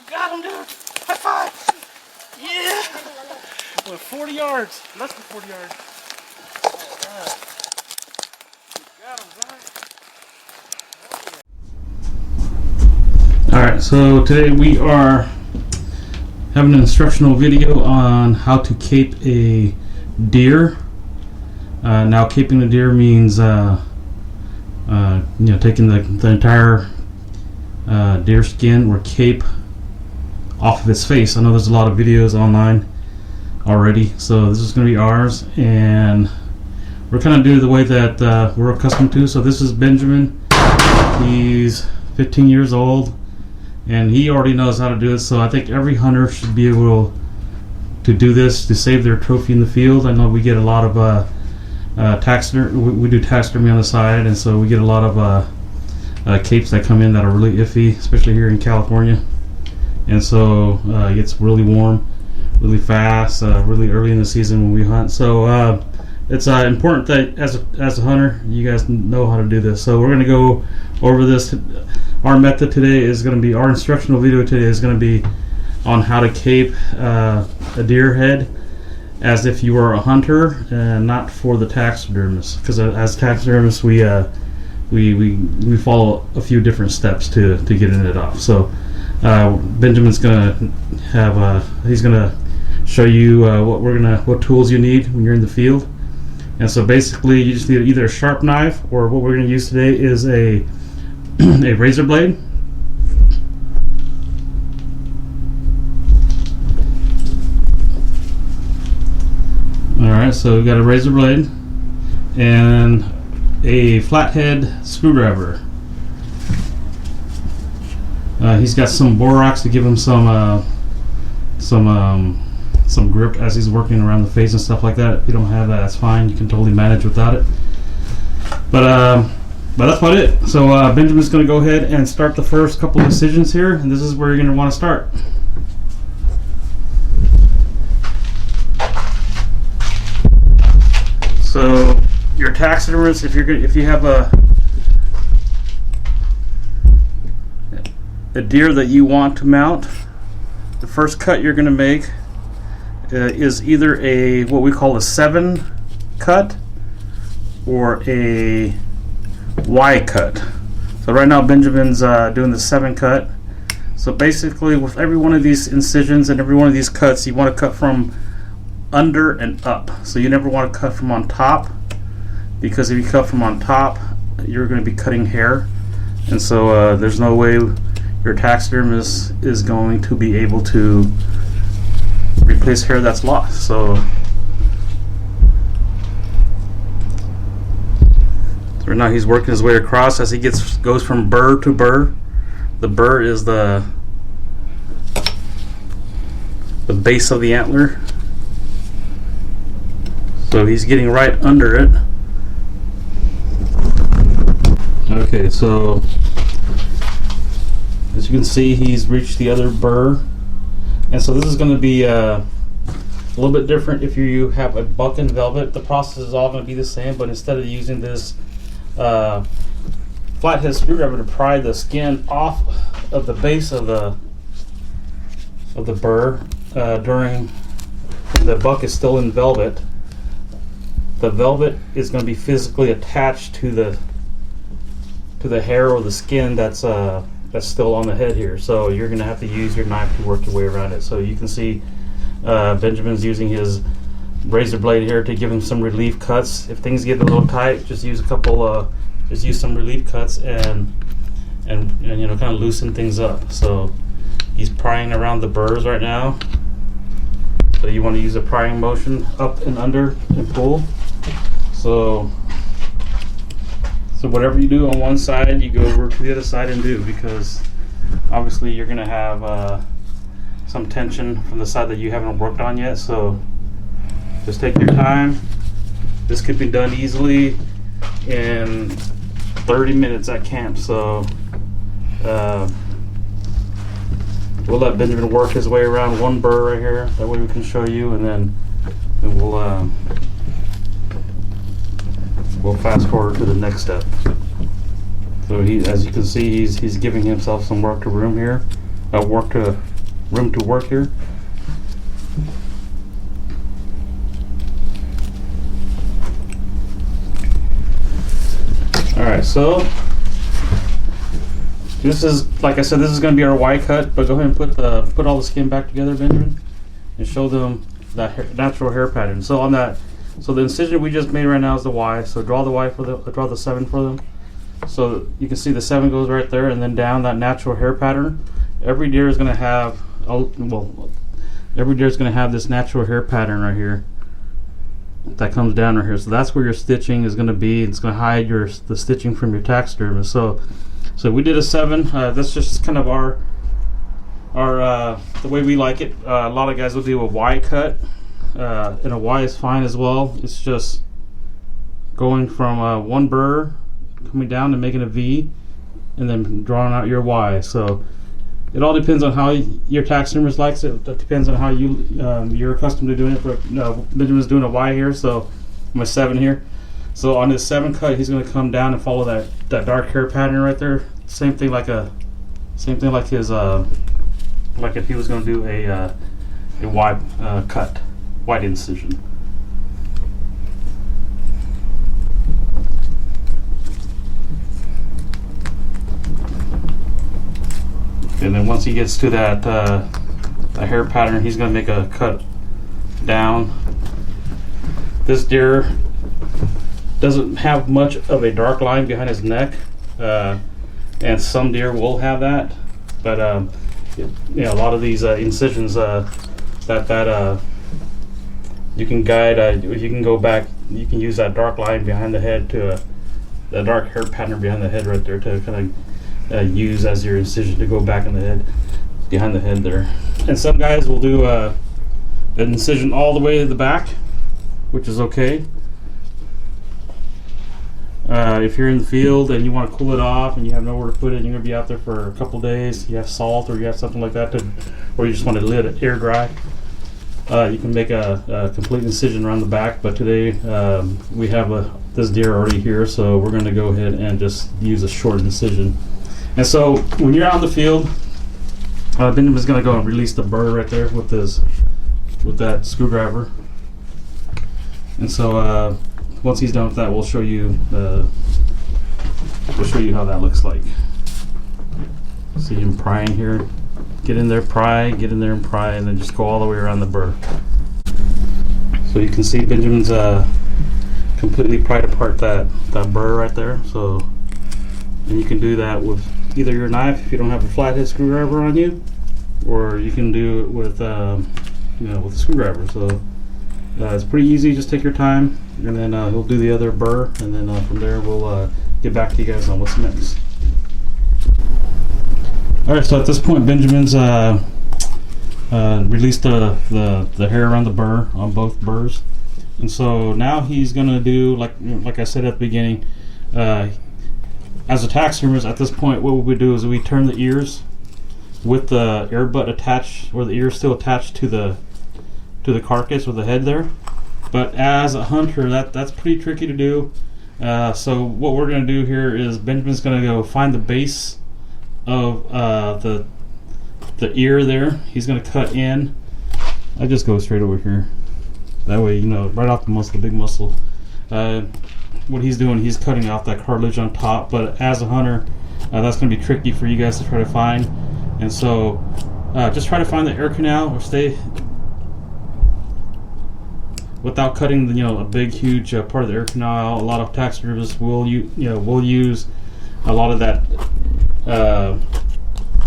Got him, dude. High five. Yeah. Went 40 yards. Less than 40 yards. Got him, Zach. Alright, so today we are having an instructional video on how to cape a deer. Now caping a deer means taking the entire deer skin or cape off of its face. I know there's a lot of videos online already, so this is going to be ours, and we're kind of doing it the way that we're accustomed to. So this is Benjamin. He's 15 years old, and he already knows how to do it. So I think every hunter should be able to do this to save their trophy in the field. I know we get a lot of taxidermy. We do taxidermy on the side, and so we get a lot of capes that come in that are really iffy, especially here in California. And so it gets really warm, really fast, really early in the season when we hunt. So it's important that as a hunter, you guys know how to do this. So we're going to go over this. Our method today is going to be, our instructional video today is going to be on how to cape a deer head as if you were a hunter, and not for the taxidermist. Because as taxidermists, we follow a few different steps to getting it off. So Benjamin's gonna have he's gonna show you what tools you need when you're in the field. And so basically you just need either a sharp knife, or what we're gonna use today is a a razor blade. Alright, so we got a razor blade and a flathead screwdriver. He's got some borax to give him some grip as he's working around the face and stuff like that. If you don't have that, that's fine. You can totally manage without it. But that's about it. So Benjamin's going to go ahead and start the first couple of incisions here, and this is where you're going to want to start. So your taxidermist, if you have a deer that you want to mount, the first cut you're going to make is either what we call a 7 cut or a Y cut. So right now Benjamin's doing the 7 cut. So basically with every one of these incisions and every one of these cuts, you want to cut from under and up. So you never want to cut from on top, because if you cut from on top, you're going to be cutting hair, and so there's no way your taxidermist is going to be able to replace hair that's lost. So right now he's working his way across as he goes from burr to burr. The burr is the base of the antler. So he's getting right under it. Okay, so as you can see, he's reached the other burr. And so this is going to be a little bit different if you have a buck and velvet. The process is all going to be the same, but instead of using this flathead screwdriver to pry the skin off of the base of the burr during the buck is still in velvet, the velvet is going to be physically attached to the hair or the skin that's still on the head here. So you're going to have to use your knife to work your way around it. So you can see Benjamin's using his razor blade here to give him some relief cuts. If things get a little tight, just use some relief cuts and kind of loosen things up. So he's prying around the burrs right now. So you want to use a prying motion up and under and pull. So whatever you do on one side, you go over to the other side and do, because obviously you're going to have some tension from the side that you haven't worked on yet. So just take your time. This could be done easily in 30 minutes at camp. So we'll let Benjamin work his way around one burr right here. That way we can show you, and then we'll fast forward to the next step. So as you can see, he's giving himself some work to room here room to work here. All right, so this is, like I said, this is going to be our Y cut. But go ahead and put all the skin back together, Benjamin, and show them that natural hair pattern. So on that, so the incision we just made right now is the Y. So draw the Y for draw the 7 for them. So you can see the 7 goes right there, and then down that natural hair pattern. Every deer is going to have, every deer is going to have this natural hair pattern right here that comes down right here. So that's where your stitching is going to be. It's going to hide the stitching from your taxidermy. So we did a 7. That's just kind of our the way we like it. A lot of guys will do a Y cut, and a Y is fine as well. It's just going from one burr, coming down and making a V, and then drawing out your Y. So it all depends on how your taxidermist likes it. That depends on how you're accustomed to doing it. But Benjamin's doing a Y here, so I'm a 7 here. So on this 7 cut, he's going to come down and follow that dark hair pattern right there. Same thing like his like if he was going to do a Y cut, white incision. And then once he gets to that hair pattern, he's going to make a cut down. This deer doesn't have much of a dark line behind his neck, and some deer will have that. But a lot of these incisions that you can guide. You can go back. You can use that dark line behind the head to the dark hair pattern behind the head right there to kind of use as your incision to go back in the head, behind the head there. And some guys will do an incision all the way to the back, which is okay. If you're in the field and you want to cool it off and you have nowhere to put it, and you're going to be out there for a couple days, you have salt or you have something like that, or you just want to let it air dry, you can make a complete incision around the back. But today we have this deer already here, so we're going to go ahead and just use a short incision. And so when you're out in the field, Benjamin's going to go and release the burr right there with that screwdriver. And so once he's done with that, we'll show you how that looks like. See him prying here. Get in there, pry, get in there and pry, and then just go all the way around the burr. So you can see Benjamin's completely pried apart that burr right there. So, and you can do that with either your knife if you don't have a flathead screwdriver on you, or you can do it with with a screwdriver. So it's pretty easy. Just take your time, and then he'll do the other burr, and then from there we'll get back to you guys on what's next. All right. So at this point, Benjamin's released the hair around the burr on both burrs, and so now he's gonna do like I said at the beginning. As a taxidermist, at this point, what we do is we turn the ears with the ear butt attached, or the ear still attached to the carcass with the head there. But as a hunter, that's pretty tricky to do. So what we're going to do here is Benjamin's going to go find the base of the ear there. He's going to cut in. I just go straight over here. That way, right off the muscle, the big muscle. What he's doing, he's cutting off that cartilage on top. But as a hunter, that's going to be tricky for you guys to try to find. And so just try to find the ear canal, or stay without cutting a big huge part of the ear canal. A lot of taxidermists will use a lot of that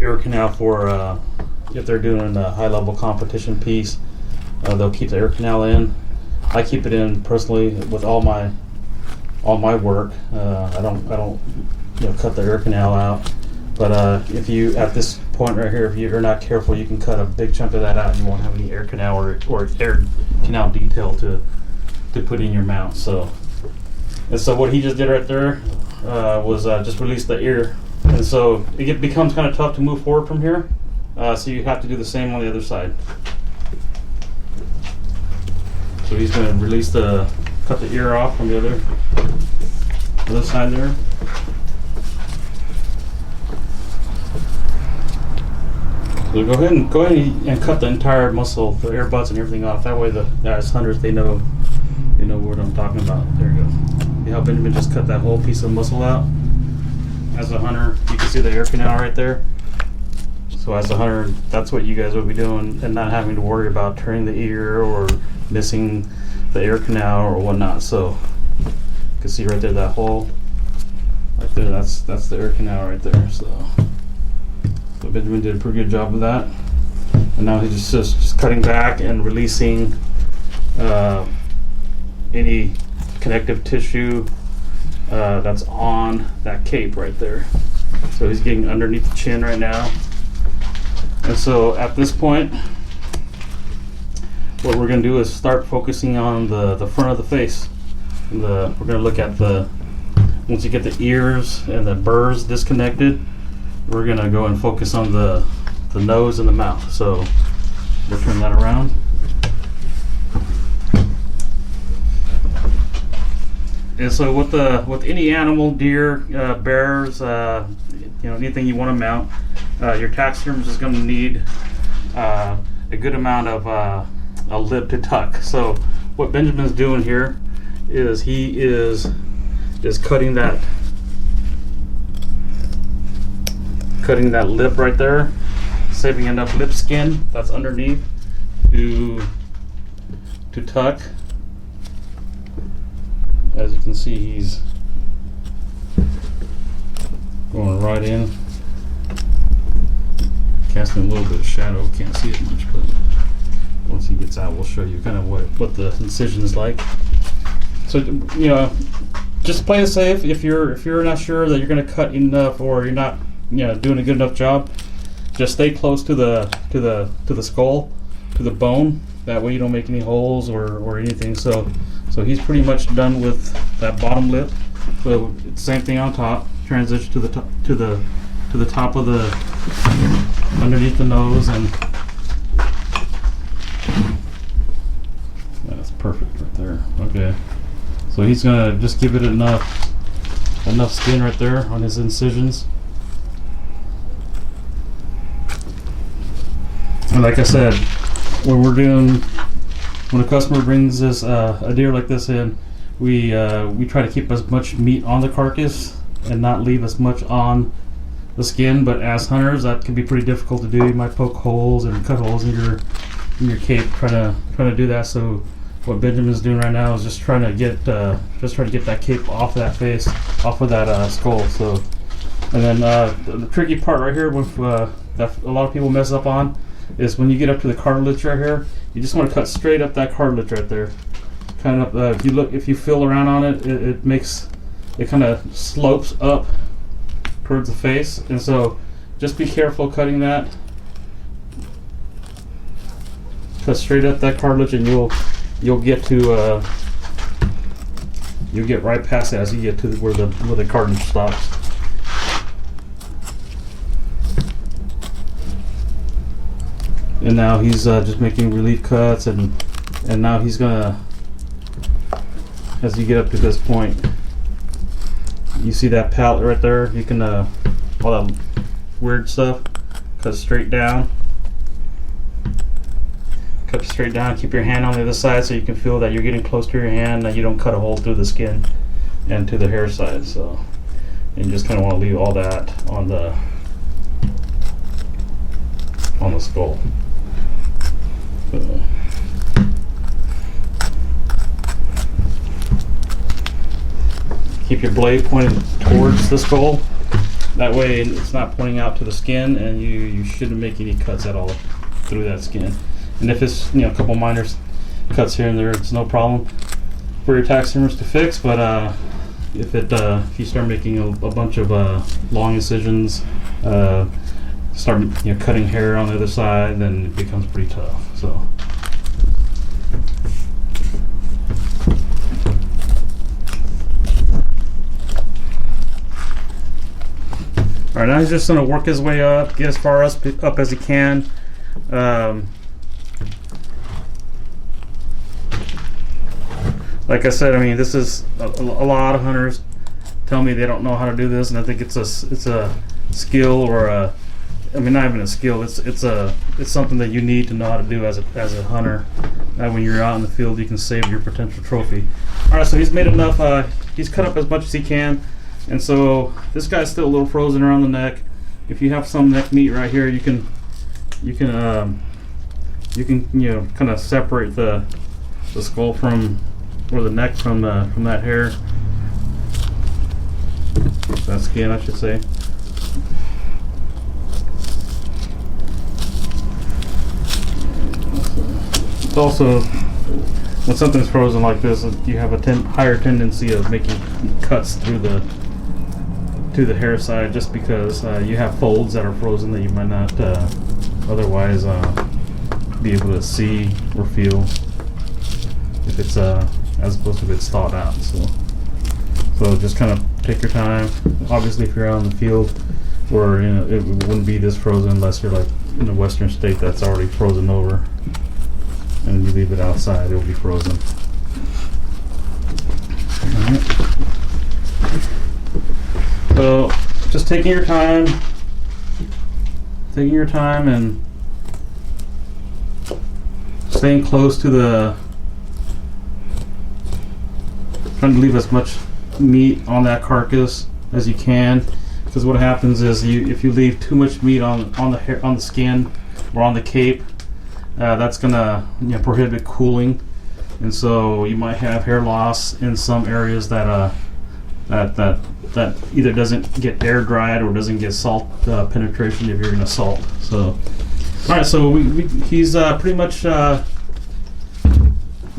ear canal for if they're doing a high level competition piece. They'll keep the ear canal in. I keep it in personally with all my work. I don't cut the ear canal out. But if you, at this point right here, if you're not careful, you can cut a big chunk of that out, and you won't have any ear canal or ear canal detail to put in your mount. So what he just did right there was just release the ear, and so it becomes kind of tough to move forward from here. So you have to do the same on the other side. So he's going to cut the ear off from the other side there. So go ahead and cut the entire muscle, the air butts and everything off. That way the guys, hunters, they know what I'm talking about. There you go. See how Benjamin just cut that whole piece of muscle out? As a hunter, you can see the air canal right there. So as a hunter, that's what you guys would be doing, and not having to worry about turning the ear or missing the air canal or whatnot. So you can see right there, that hole right there, that's the air canal right there. So Benjamin did a pretty good job of that. And now he's just cutting back and releasing any connective tissue that's on that cape right there. So he's getting underneath the chin right now. And so at this point, what we're going to do is start focusing on the front of the face. And we're going to look at once you get the ears and the burrs disconnected, we're going to go and focus on the nose and the mouth. So we'll turn that around. And so with any animal, deer, bears, anything you want to mount, your taxidermist is going to need a good amount of a lip to tuck. So what Benjamin's doing here is he is cutting that lip right there, saving enough lip skin that's underneath to tuck. As you can see, he's going right in, casting a little bit of shadow. Can't see it much, but once he gets out, we'll show you kind of what the incision is like. So just play it safe. If you're not sure that you're going to cut enough, or you're not doing a good enough job, just stay close to the skull, to the bone. That way you don't make any holes or anything. So he's pretty much done with that bottom lip. So it's same thing on top. Transition to the top of the underneath the nose, and that's perfect right there. Okay, so he's gonna just give it enough skin right there on his incisions. And like I said, when a customer brings us a deer like this in, we try to keep as much meat on the carcass and not leave as much on the skin. But as hunters, that can be pretty difficult to do. You might poke holes and cut holes in your cape trying to do that. So what Benjamin's doing right now is just trying to get that cape off that face, off of that skull. So, and then the tricky part right here with that a lot of people mess up on is when you get up to the cartilage right here, you just want to cut straight up that cartilage right there. Kind of if you feel around on it, it kind of slopes up towards the face, and so just be careful cutting that. Cut straight up that cartilage, and you'll get right past it as you get to where the cartilage stops. And now he's just making relief cuts, and now he's gonna, as you get up to this point, you see that palate right there. You can all that weird stuff, cut straight down. Cut straight down. Keep your hand on the other side so you can feel that you're getting close to your hand, and you don't cut a hole through the skin and to the hair side. So, and you just kind of want to leave all that on the skull. Keep your blade pointed towards the skull. That way it's not pointing out to the skin, and you shouldn't make any cuts at all through that skin. And if it's a couple minor cuts here and there, it's no problem for your taxidermist to fix. But if you start making a bunch of long incisions, start cutting hair on the other side, then it becomes pretty tough. So. All right, now he's just going to work his way up, get as far up as he can. Like I said, I mean, this is a lot of hunters tell me they don't know how to do this, and I think it's a skill or I mean, not even a skill. It's something that you need to know how to do as a hunter. When you're out in the field, you can save your potential trophy. All right, so he's made enough. He's cut up as much as he can, and so this guy's still a little frozen around the neck. If you have some neck meat right here, you can kind of separate the skull from, or the neck from that hair. That skin, I should say. It's also, when something's frozen like this, you have a higher tendency of making cuts through the hair side, just because you have folds that are frozen that you might not otherwise be able to see or feel if it's as opposed to if it's thawed out. So just kind of take your time. Obviously, if you're out in the field, or it wouldn't be this frozen unless you're like in a western state that's already frozen over, and you leave it outside, it'll be frozen. All right. So just taking your time and staying close to trying to leave as much meat on that carcass as you can, because what happens is if you leave too much meat on the skin or on the cape, that's gonna prohibit cooling, and so you might have hair loss in some areas that either doesn't get air dried or doesn't get salt penetration if you're gonna salt. So, all right, so he's pretty much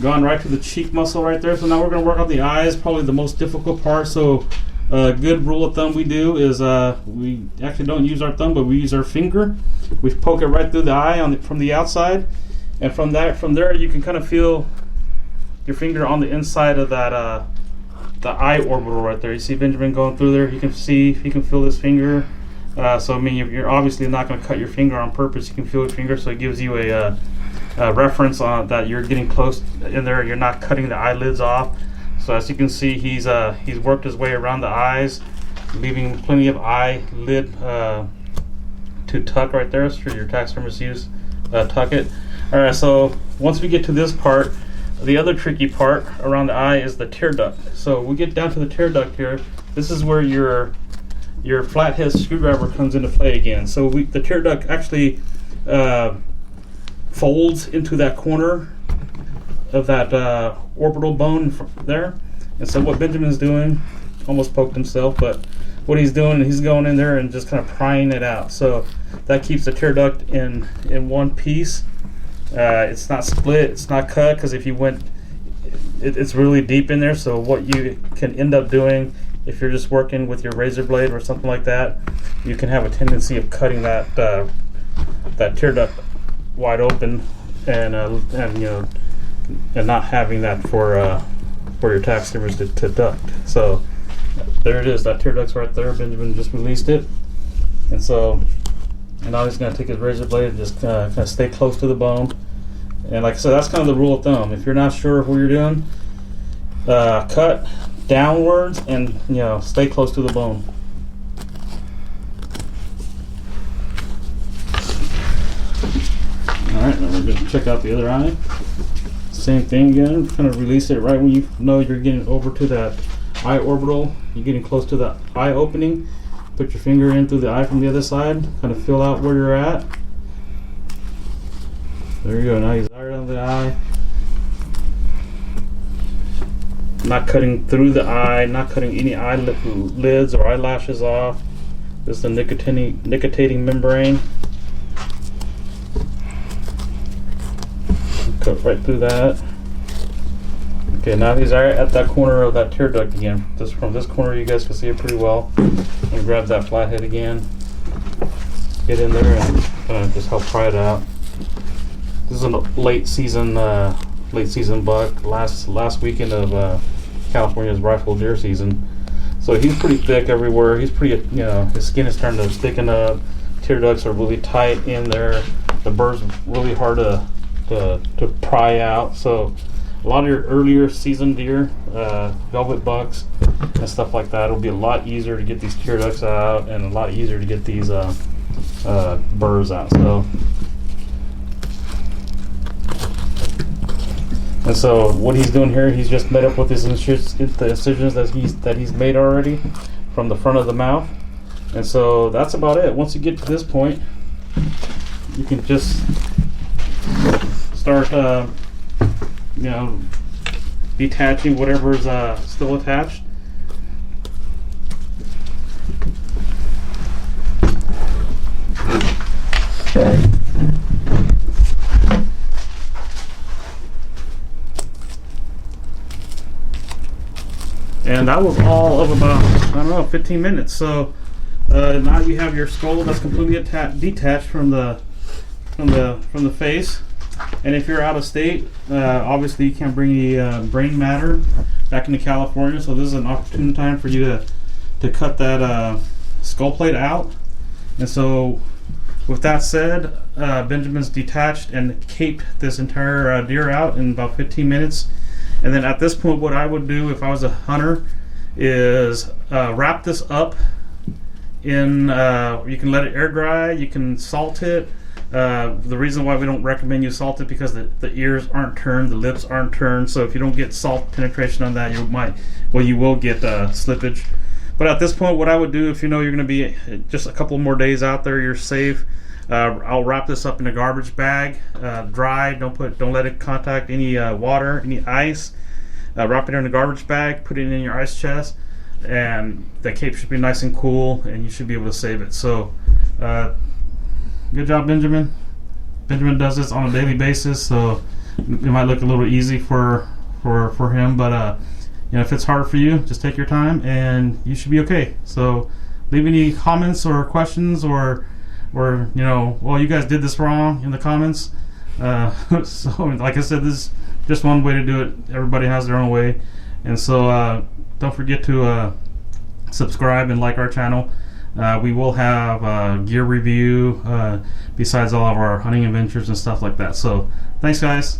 gone right to the cheek muscle right there. So now we're gonna work on the eyes, probably the most difficult part. So, a good rule of thumb we do is we actually don't use our thumb, but we use our finger. We poke it right through the eye from the outside, and from there you can kind of feel your finger on the inside of that the eye orbital right there. You see Benjamin going through there. You can feel his finger. So I mean, you're obviously not going to cut your finger on purpose. You can feel your finger, so it gives you a reference on that you're getting close in there. You're not cutting the eyelids off. So as you can see, he's worked his way around the eyes, leaving plenty of eyelid to tuck right there. So your taxidermist use tuck it. All right. So once we get to this part, the other tricky part around the eye is the tear duct. So we get down to the tear duct here. This is where your flathead screwdriver comes into play again. So the tear duct actually folds into that corner of that orbital bone there. And so what Benjamin's doing, almost poked himself, but what he's doing, he's going in there and just kind of prying it out. So that keeps the tear duct in one piece. It's not split, it's not cut, because if you went, it's really deep in there. So what you can end up doing, if you're just working with your razor blade or something like that, you can have a tendency of cutting that tear duct wide open, and not having that for your taxidermist to duct. So there it is. That tear duct's right there. Benjamin just released it, and now he's going to take his razor blade and just kind of stay close to the bone. And like I said, that's kind of the rule of thumb. If you're not sure of what you're doing, cut downwards and stay close to the bone. Alright, now we're going to check out the other eye. Same thing again, kind of release it right when you know you're getting over to that eye orbital. You're getting close to the eye opening. Put your finger in through the eye from the other side, kind of feel out where you're at. There you go, now he's right on the eye. Not cutting through the eye, not cutting any eyelids or eyelashes off. This is the nictitating membrane. Cut right through that. Okay, now he's right at that corner of that tear duct again. From this corner, you guys can see it pretty well. And grab that flathead again. Get in there and just help pry it out. This is a late season buck. Last weekend of California's rifle deer season. So he's pretty thick everywhere. He's pretty, his skin is starting to thicken up. Tear ducts are really tight in there. The burrs really hard to pry out. So a lot of your earlier season deer, velvet bucks and stuff like that, it'll be a lot easier to get these tear ducts out, and a lot easier to get these burrs out. So, and so what he's doing here, he's just made up with his the incisions that he's made already from the front of the mouth. And so that's about it. Once you get to this point, you can just start, you know, detaching whatever's still attached. And that was all of about, I don't know, 15 minutes. So now you have your skull that's completely detached from the face. And if you're out of state, obviously you can't bring the brain matter back into California. So this is an opportune time for you to cut that skull plate out. And so with that said, Benjamin's detached and caped this entire deer out in about 15 minutes. And then at this point, what I would do if I was a hunter is wrap this up in, you can let it air dry, you can salt it. The reason why we don't recommend you salt it because the ears aren't turned, the lips aren't turned. So if you don't get salt penetration on that, you will get slippage. But at this point, what I would do, if you know you're going to be just a couple more days out there, you're safe. I'll wrap this up in a garbage bag, dry. Don't let it contact any water, any ice. Wrap it in a garbage bag, put it in your ice chest, and the cape should be nice and cool, and you should be able to save it. So, good job, Benjamin. Benjamin does this on a daily basis, so it might look a little easy for him, but you know, if it's hard for you, just take your time, and you should be okay. So, leave any comments or questions or you know, well, you guys did this wrong in the comments. So like I said, this is just one way to do it. Everybody has their own way. And so don't forget to subscribe and like our channel. We will have gear review besides all of our hunting adventures and stuff like that. So thanks, guys.